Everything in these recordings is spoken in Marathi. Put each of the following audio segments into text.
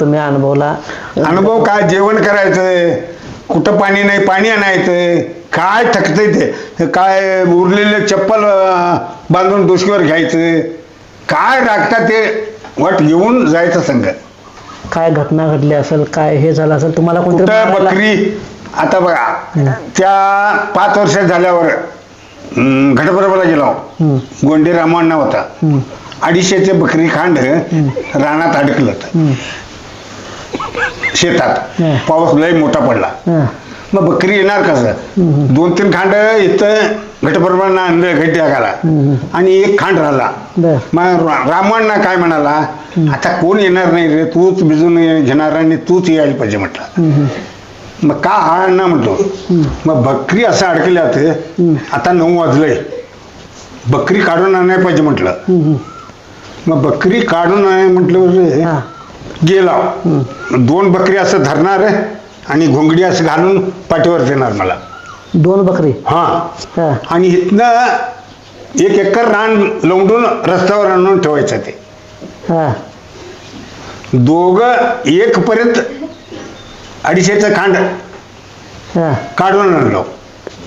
तुम्ही अनुभवला? अनुभव काय, जेवण करायचं, कुठं पाणी नाही पाणी आणायचं, काय थकतंय ते, काय उरलेले चप्पल बांधून डोसकीवर घ्यायचं, काय राखतात ते वाट घेऊन जायचं संघ. काय घटना घडली असेल, काय हे झालं असेल तुम्हाला? कुठं बकरी, आता बघा त्या 5 वर्ष झाल्यावर घटप्रभाला गेलो, गोंडे रामांना होता, 250 बकरी खांड रानात अडकलं शेतात, पाऊस लय मोठा पडला, मग बकरी येणार कसं? 2-3 खांड इथं घटप्रभाला आणलं घट टाकाला आणि 1 खांड राहिला. मग रामांना काय म्हणाला, आता कोण येणार नाही रे, तूच भिजून घेणार आणि तूच यायला पाहिजे म्हटलं. मग का हा ना म्हणतो, मग बकरी असं अडकल्या आता 9 वाजलंय, बकरी काढून आणायला पाहिजे म्हटलं. मग बकरी काढून आणाय म्हटलं, गेला 2 बकरी असं धरणार आणि घोंगडी असं घालून पाठीवर देणार मला. 2 बकरी? हा. आणि इथनं 1 एकर रान लवडून रस्त्यावर आणून ठेवायचं ते. दोघं 1 पर्यंत 250 खांड काढून आणलो.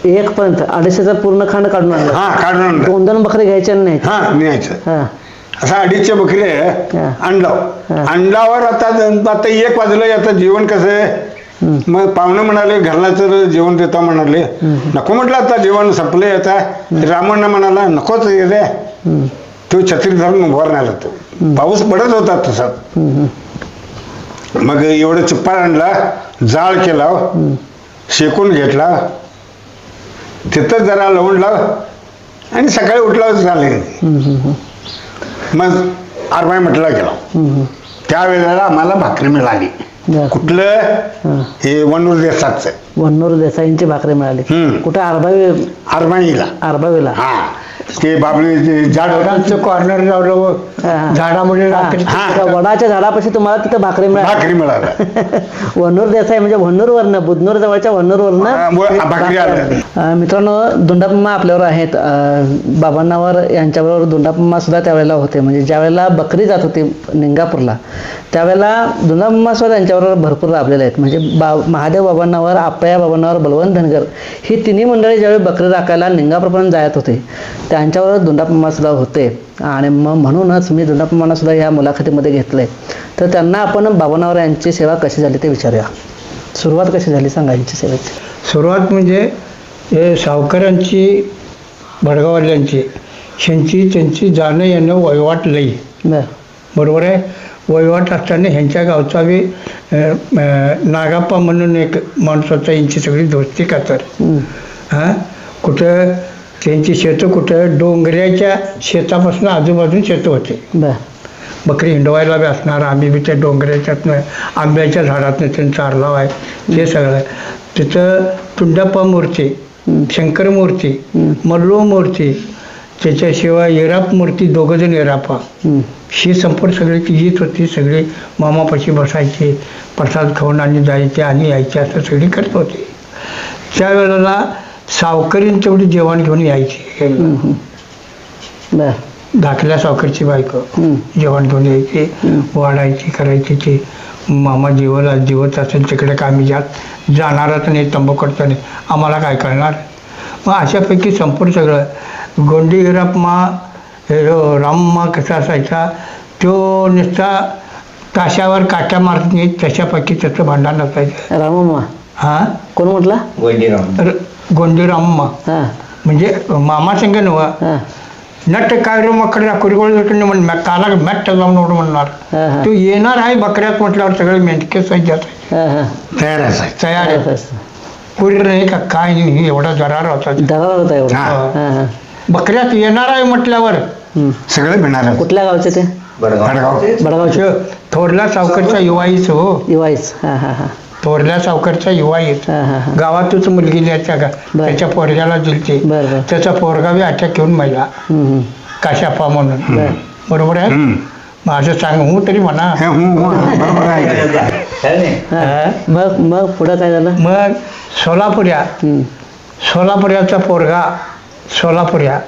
1 पर्यंत 250 पूर्ण खांड काढून आणलं? हा, काढून आणलं. 2 बकरी घ्यायच्या नाही? हा, न्यायचं. असं 250 बकरी आणल्यावर आता 1 वाजलं, आता जेवण कसं? मग पाहुणे म्हणाले घरला तर जेवण देता म्हणाले, नको म्हटलं आता जेवण संपले. आता रामण्णा म्हणाला नकोच रे, तो छत्री धरून उभारणार होतो, पाऊस पडत होता तसा. मग एवढं चिप्पा आणला, जाळ केला, शेकून घेतला, तिथं जरा लावून लाव आणि सकाळी उठला झाले. मग आरमाय म्हटलं गेलो, त्यावेळेला आम्हाला भाकरी मिळाली. कुठलं? हे वनूर देसाचं. वनूर देसाईंची भाकरी मिळाली. कुठं? आरमाईला. आरबावीला? हा, ते बाबळी झाडाचं कॉर्नर लावलं, झाडामुळे वडाच्या झाडापाशी तुम्हाला तिथं भाकरी मिळाली. वनूर देसाई म्हणजे वन्नूर वरनं, बुधनूर जवळच्या वन्नूर वरनं. मित्रांनो, धोंडापम्मा आपल्यावर आहेत. बाबांनावर यांच्याबरोबर धोंडापम्मा सुद्धा त्यावेळेला होते. म्हणजे ज्यावेळेला बकरी जात होती निंगापूरला, त्यावेळेला धोंडापम्मा सुद्धा त्यांच्याबरोबर भरपूर लाभलेले आहेत. म्हणजे महादेव बाबांनावर, आप्पया बाबांनावर, बलवंत धनगर ही तिन्ही मंडळी ज्यावेळी बकरी राखायला निंगापूरपर्यंत जात होते, त्यांच्यावर धोंडापम्मा सुद्धा होते. आणि मग म्हणूनच मी धोंडापम्मांना सुद्धा या मुलाखतीमध्ये घेतलंय. तर त्यांना आपण बाबांनावर यांची सेवा कशी झाली ते विचारूया. सुरुवात कशी झाली सांगा यांची सेवेची? सुरुवात म्हणजे हे सावकारांची, भडगाववाल्यांची, त्यांची जाणं येणं वहिवाट लई. बरोबर आहे. वहिवाट असताना ह्यांच्या गावचा बी नागाप्पा म्हणून एक माणूस होता, यांची सगळी दोस्ती खातर. कुठं त्यांची शेतं, कुठं डोंगऱ्याच्या शेतापासून आजूबाजून शेतं होते. बकरी हिंडवायला बी असणार, आम्ही बी त्या डोंगऱ्याच्यातनं आंब्याच्या झाडातनं त्यांचं चारलाव आहे. ते सगळं तिथं तुंडाप्पा मूर्ती, शंकर मूर्ती, मल्लो मूर्ती, त्याच्याशिवाय येराप मूर्ती, 2 जण येरापा, ही संपूर्ण सगळी येत होती. सगळे मामापाशी बसायचे, प्रसाद खाऊन आणि जायचे आणि यायचे, असं सगळी करत होते. त्यावेळेला सावकरीन तेवढी जेवण घेऊन यायची. धाकल्या सावकरची बायको जेवण घेऊन यायची, वाढायची, करायची. ते मामा जेवत असेल तिकडे का आम्ही जाणारच नाही, तंबाखूचा नाही, आम्हाला काय करणार. मग अशापैकी संपूर्ण सगळं गोंडी हिराप्पा, रामम्मा कसा असायचा, तो नुसता ताशावर काट्या मारत नाही, तशापैकी त्याचं भांडण असायचं. रामम्मा? हा, कोण म्हटला? गोंडी रामम्मा. म्हणजे मामा संग नव नट काय रे मकडे म्हण काला मॅट जाऊन म्हणणार, तू येणार आहे बकऱ्यात म्हटल्यावर सगळे मेंढके तयार आहे. कुठे नाही का काय नाही, एवढा दरार होता. बकऱ्यात येणार आहे म्हटल्यावर सगळे मिळणार. कुठल्या गावचे ते? बडगावचे. थोरल्या सावकरचा युवाईच. हो, युवाईच. थोरल्या सावकरचा युवाईच. गावातच मुलगी त्याच्या पोरग्याला दिलते. त्याचा पोरगा बी अटॅक घेऊन मेला, काशाप्पा म्हणून. बरोबर आहे. माझं सांग तरी म्हणा. मग पुढं काय झालं? मग सोलापुऱ्याचा पोरगा, सोलापुऱ्या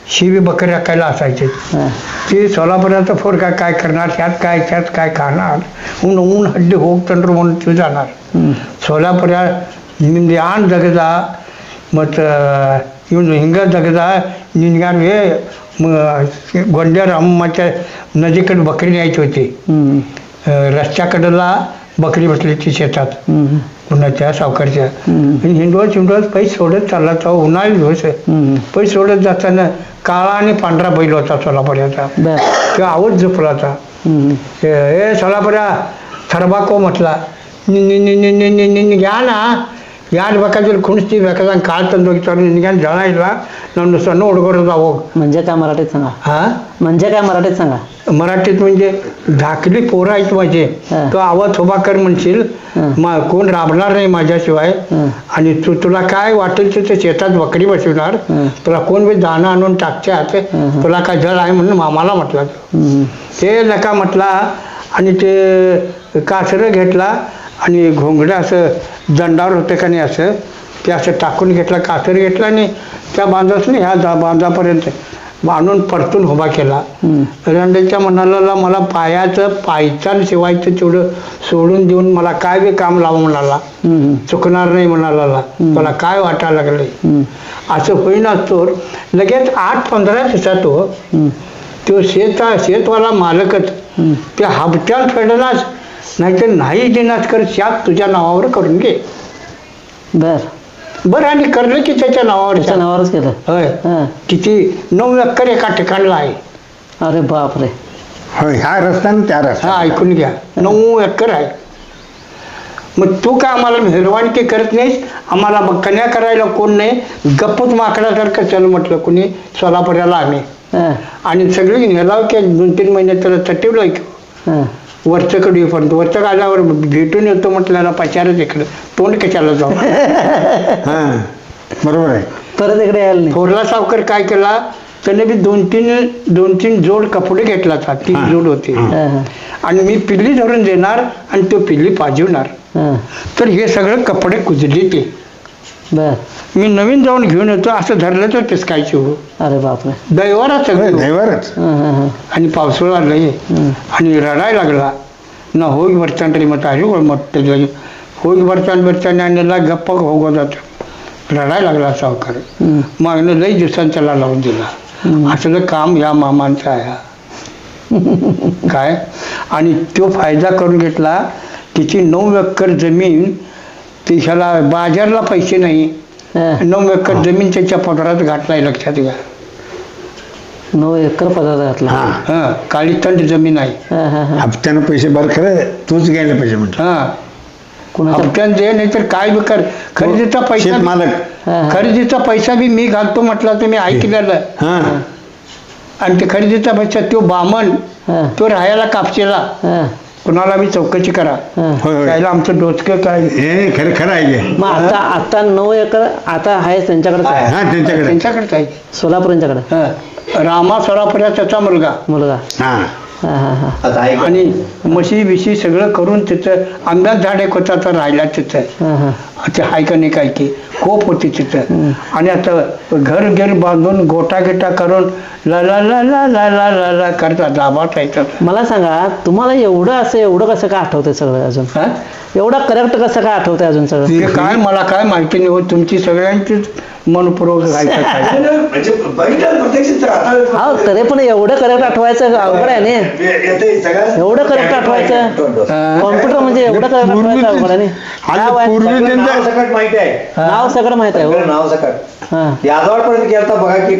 शिवी बकरी राखायला असायचे. हा. ते सोलापुराचं फोर काय करणार, त्यात काय खाणार, ऊन हड्डी होक तंत्र म्हणून ते जाणार. सोलापुरा निंदी आण जगदा मत इवन हिंग जगदा निघार हे गोंड्या रामाच्या नदीकडे बकरी न्यायची होती. रस्त्याकडला बकरी बसली ती शेतात उन्हाच्या सावकारच्या. आणि हिंडवत पैसे सोडत चालला तो उन्हाळी दिवस पैसे सोडत जाताना काळा आणि पांढरा बैल होता सोलापुराचा. तो आवाज झोपला होता. ए सोलापुरा थरबाको म्हटला, घ्या ना यार ಬೇಕಾದ್ರೆ ಕುಣಿಸ್ತಿ ಬೇಕಾದಂಗೆ ಕಾಳು ತಂದು ಹೋಗ್ತಾರೆ ನಿನಗೇನು ಜನ ಇಲ್ಲ ನಾನು ಸಣ್ಣ ಹುಡುಗರು जावं. म्हणजे काय मराठीत सांगा. हा म्हणजे काय मराठीत सांगा. मराठीत म्हणजे धाकली पोरं आहेत माझे, तो आवाज उभा कर म्हणशील कोण राबणार नाही माझ्याशिवाय. आणि तुला काय वाटेल ते शेतात बकरी बसवणार, तुला कोण बी दाणं आणून टाकतात, तुला काय जळ आहे म्हणून मामाला म्हटला. ते नका म्हटला आणि ते कासरं घेतला आणि घोंगडं असं दंडावर होतं का नाही असं ते असं टाकून घेतला, कासर घेतला आणि त्या बांधाच नाही ह्या बांधापर्यंत बांधून परतून उभा केला. रंड्याच्या म्हणाला मला पायचान शिवायचं तेवढं सोडून देऊन मला काय बी काम लावा म्हणाला, चुकणार नाही म्हणाला, मला काय वाटायला लागले. असं होईना तो लगेच 8-15 दिवसात तो शेतवाला मालकच त्या हप्त्यात फेडलाच नाहीतर नाही देणार कर शाप तुझ्या नावावर करून घे. बरं आणि करलं की त्याच्या नावावरच केलं. होय. किती 9 एकर एका ठिकाणला आहे. अरे बापरे. होय, ह्या रस्ता ना त्या रस्ता. हा ऐकून घ्या, 9 एकर आहे. मग तू काय आम्हाला मेहरवानकी करत नाहीस, आम्हाला कन्या करायला कोण नाही, गप्पच माकडासारखं चल म्हटलं कुणी सोलापुराला आम्ही. आणि सगळी नेलाव की 2-3 महिने त्याला चटिवलं की वरच्याकडे पण वरच्या गाजावर भेटून येतो म्हटल्याला पचारच इकडं तोंड कशाला जाऊ. बरोबर आहे. परत इकडे यायला नाही. थोरला सावकर काय केला, त्याने बी 2-3 जोड कपडे घेतला होता, 3 जोड होते. आणि मी पिल्ली धरून देणार आणि तो पिल्ली पाजवणार. तर हे सगळं कपडे कुजले ते. मी नवीन जाऊन घेऊन येतो असं धरलं तर पिसकायची हो. अरे बापरे. दैवारच सगळं दैवारच. आणि पावसाळा लय आणि रडायला लागला ना. होगी बरचान तरी मग आली मग होगी बरचान आणला गप्पा होगो जात रडायला लागला सावकार. मग लई दिवसांच्याला लावून दिला. असं काम या मामांचं आहे काय. आणि तो फायदा करून घेतला. तिची 9 एकर जमीन ती ह्याला बाजारला पैसे नाही, 9 एकर जमीन त्याच्या पदरात घातलाय. लक्षात घ्या, 9 एकर पदार्थ घातला. काळी थंड जमीन आहे. हप्त्यानं पैसे भर, खरं तूच घ्यायला पाहिजे म्हटलं. हप्त्यानं दे नाही तर काय बी कर. खरेदीचा पैसा मालक, खरेदीचा पैसा बी मी घालतो म्हटला तुम्ही ऐकलेलं. आणि ते खरेदीचा पैसा तो बामण तो राहायला कापशीला कुणाला बी चौकशी करा. त्याला आमचं डोचकं काय खरं आहे. मग आता 9 एकर आता आहे त्यांच्याकडे. त्यांच्याकडेच आहे सोलापूरच्याकडे. रामा सोलापुरा त्याचा मुलगा. आणि म्हशी बिशी सगळं करून तिथं आंब्यात झाड एक होता तर राहिला तिथं. ते हाय का नाही काय की खूप होती तिथं. आणि आता घर बांधून गोटा करून ला ला ला ला ला ला ला ला करतात दाबात येतात. मला सांगा तुम्हाला एवढं कसं काय आठवतंय सगळं अजून, एवढा करेक्ट कसं काय आठवतंय अजून सगळं. ते काय मला काय माहिती नाही होत, तुमची सगळ्यांचीच मनपूर्वक हा. तरी पण एवढं करेक्ट आठवायचं अवघड आहे ना. एवढं करेक्ट आठवायचं कॉम्प्युटर म्हणजे एवढं करेक्ट आठवायचं अवघड आहे. नाव सकट माहिती आहे, नाव सगळं माहित आहे. नाव सकट यादवाड पर्यंत गेलता बघा की